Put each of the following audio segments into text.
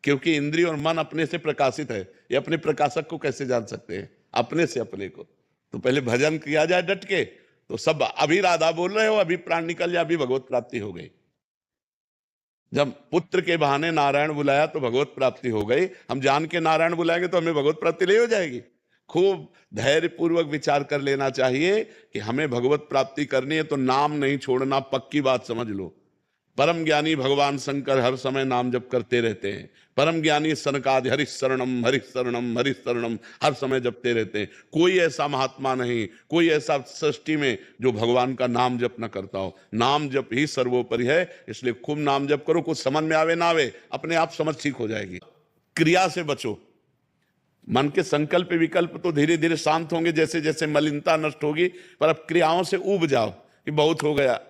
क्योंकि इंद्रिय और मन अपने से प्रकाशित है। ये अपने प्रकाशक को कैसे जान सकते हैं? अपने से अपने को। तो पहले भजन किया जाए डट के, तो सब अभी राधा बोल रहे हो, अभी प्राण निकल जाए, अभी भगवत प्राप्ति हो गई। जब पुत्र के बहाने नारायण बुलाया तो भगवत प्राप्ति हो गई। हम जान के नारायण बुलाएंगे तो हमें भगवत प्राप्ति नहीं हो जाएगी? खूब धैर्य पूर्वक विचार कर लेना चाहिए कि हमें भगवत प्राप्ति करनी है तो नाम नहीं छोड़ना, पक्की बात समझ लो। परम ज्ञानी भगवान शंकर हर समय नाम जप करते रहते हैं। परम ज्ञानी सनकादि हरिशरणम हरिशरणम हरिशरणम हर समय जपते रहते हैं। कोई ऐसा महात्मा नहीं, कोई ऐसा सृष्टि में जो भगवान का नाम जप न करता हो। नाम जप ही सर्वोपरि है, इसलिए खूब नाम जप करो। कुछ समझ में आवे ना आवे, अपने आप समझ ठीक हो जाएगी। क्रिया से बचो। मन के संकल्प विकल्प तो धीरे धीरे शांत होंगे जैसे जैसे मलिनता नष्ट होगी, पर अब क्रियाओं से ऊब जाओ कि बहुत हो गया,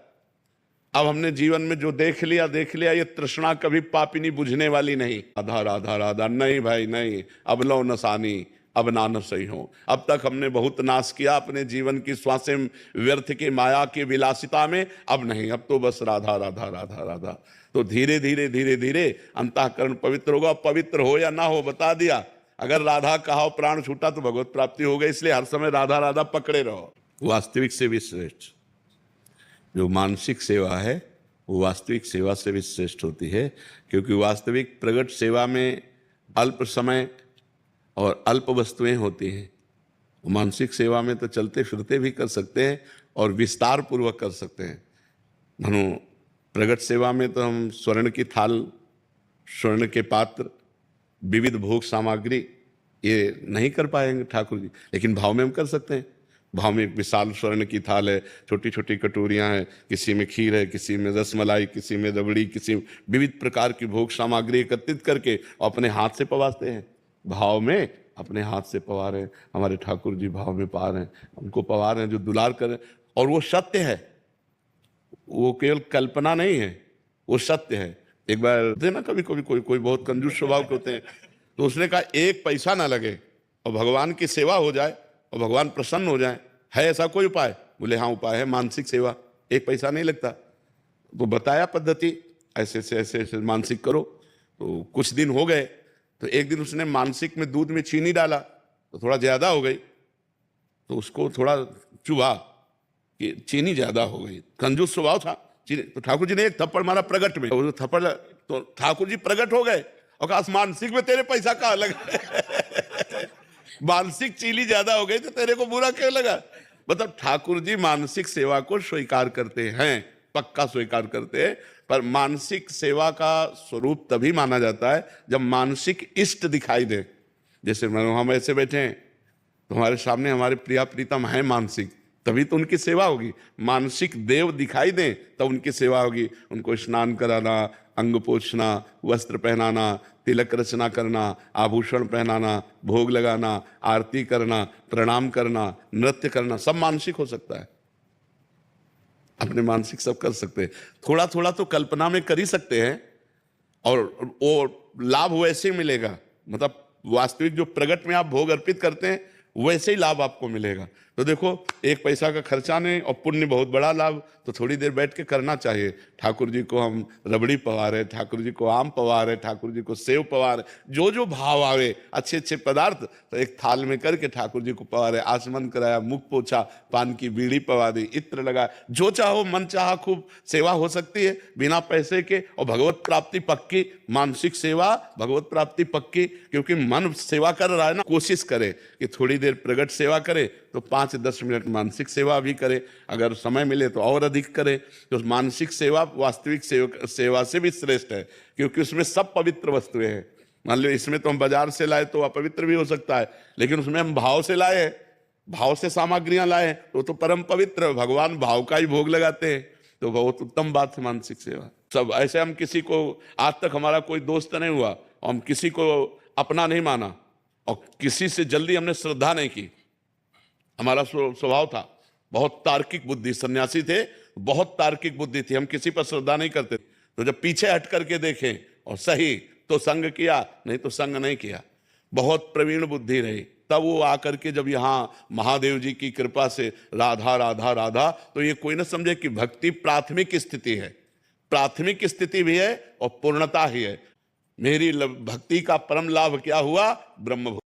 अब हमने जीवन में जो देख लिया, ये तृष्णा कभी पापिनी बुझने वाली नहीं। राधा राधा राधा, नहीं भाई नहीं, अब लो नसानी, अब ना न सही हो। अब तक हमने बहुत नाश किया अपने जीवन की श्वासें व्यर्थ के माया की विलासिता में, अब नहीं, अब तो बस राधा राधा राधा राधा। तो धीरे धीरे धीरे धीरे अंतःकरण पवित्र होगा। पवित्र हो या ना हो बता दिया। अगर राधा कहा प्राण छूटा तो भगवत प्राप्ति हो गई। इसलिए हर समय राधा राधा पकड़े रहो। वास्तविक से भी श्रेष्ठ जो मानसिक सेवा है वो वास्तविक सेवा से भी श्रेष्ठ होती है, क्योंकि वास्तविक प्रगट सेवा में अल्प समय और अल्प वस्तुएं होती हैं। मानसिक सेवा में तो चलते फिरते भी कर सकते हैं और विस्तार पूर्वक कर सकते हैं। मानो प्रगट सेवा में तो हम स्वर्ण की थाल, स्वर्ण के पात्र, विविध भोग सामग्री ये नहीं कर पाएंगे ठाकुर जी, लेकिन भाव में हम कर सकते हैं। भाव में एक विशाल स्वर्ण की थाल है, छोटी छोटी कटोरियां हैं, किसी में खीर है, किसी में रसमलाई, किसी में रबड़ी, किसी में विविध प्रकार की भोग सामग्री एकत्रित करके अपने हाथ से पवाते हैं। भाव में अपने हाथ से पवा रहे हैं। हमारे ठाकुर जी भाव में पा रहे हैं, उनको पवा रहे हैं जो दुलार कर रहे हैं। और वो सत्य है, वो केवल कल्पना नहीं है, वो सत्य है। एक बार देना कभी कभी कोई बहुत कंजूस स्वभाव के होते हैं, तो उसने कहा एक पैसा ना लगे और भगवान की सेवा हो जाए और भगवान प्रसन्न हो जाए, है ऐसा कोई उपाय? बोले हाँ उपाय है, मानसिक सेवा, एक पैसा नहीं लगता। तो बताया पद्धति, ऐसे ऐसे ऐसे ऐसे मानसिक करो। तो कुछ दिन हो गए, तो एक दिन उसने मानसिक में दूध में चीनी डाला तो थोड़ा ज्यादा हो गई, तो उसको थोड़ा चुभा कि चीनी ज्यादा हो गई। कंजूस स्वभाव था चीनी, तो ठाकुर जी ने एक थप्पड़ मारा प्रगट में। वो थप्पड़ तो ठाकुर जी प्रगट हो गए और कहा मानसिक में तेरे पैसा कहाँ लगा? मानसिक चीनी ज्यादा हो गई तो तेरे को बुरा क्यों लगा? मतलब ठाकुर जी मानसिक सेवा को स्वीकार करते हैं, पक्का स्वीकार करते हैं। पर मानसिक सेवा का स्वरूप तभी माना जाता है जब मानसिक इष्ट दिखाई दे। जैसे हम ऐसे बैठे हैं तो हमारे सामने हमारे प्रिया प्रीतम है मानसिक, तभी तो उनकी सेवा होगी। मानसिक देव दिखाई दें तब उनकी सेवा होगी। उनको स्नान कराना, अंग पोछना, वस्त्र पहनाना, तिलक रचना करना, आभूषण पहनाना, भोग लगाना, आरती करना, प्रणाम करना, नृत्य करना, सब मानसिक हो सकता है। अपने मानसिक सब कर सकते हैं। थोड़ा थोड़ा तो कल्पना में कर ही सकते हैं और वो लाभ वैसे ही मिलेगा। मतलब वास्तविक जो प्रगट में आप भोग अर्पित करते हैं वैसे ही लाभ आपको मिलेगा। तो देखो एक पैसा का खर्चा नहीं और पुण्य बहुत बड़ा लाभ, तो थोड़ी देर बैठ के करना चाहिए। ठाकुर जी को हम रबड़ी पवा रहे, ठाकुर जी को आम पवा रहे, ठाकुर जी को सेव पवा रहे, जो जो भाव आवे अच्छे अच्छे पदार्थ तो एक थाल में करके ठाकुर जी को पवा रहे। आचमन कराया, मुख पोछा, पान की बीड़ी पवा दी, इत्र लगा, जो चाहो मन चाहा खूब सेवा हो सकती है बिना पैसे के। और भगवत प्राप्ति पक्की, मानसिक सेवा भगवत प्राप्ति पक्की, क्योंकि मन सेवा कर रहा है ना। कोशिश करे कि थोड़ी देर प्रगट सेवा करे तो 5-10 मिनट मानसिक सेवा भी करे, अगर समय मिले तो और अधिक करे। तो मानसिक सेवा वास्तविक सेवा से भी श्रेष्ठ है, क्योंकि उसमें सब पवित्र वस्तुएं हैं। मान लो इसमें तो हम बाजार से लाए तो अपवित्र भी हो सकता है, लेकिन उसमें हम भाव से लाए, भाव से सामग्रियां लाए तो परम पवित्र। भगवान भाव का ही भोग लगाते हैं, तो बहुत उत्तम बात है मानसिक सेवा। सब ऐसे हम किसी को, आज तक हमारा कोई दोस्त नहीं हुआ और हम किसी को अपना नहीं माना और किसी से जल्दी हमने श्रद्धा नहीं की। हमारा स्वभाव था बहुत तार्किक बुद्धि, सन्यासी थे, बहुत तार्किक बुद्धि थी, हम किसी पर श्रद्धा नहीं करते। तो जब पीछे हट करके देखें और सही तो संग किया, नहीं तो संग नहीं किया, बहुत प्रवीण बुद्धि रही। तब वो आकर के जब यहाँ महादेव जी की कृपा से राधा राधा राधा, तो ये कोई ना समझे कि भक्ति प्राथमिक स्थिति है, प्राथमिक स्थिति भी है और पूर्णता ही है। मेरी भक्ति का परम लाभ क्या हुआ? ब्रह्म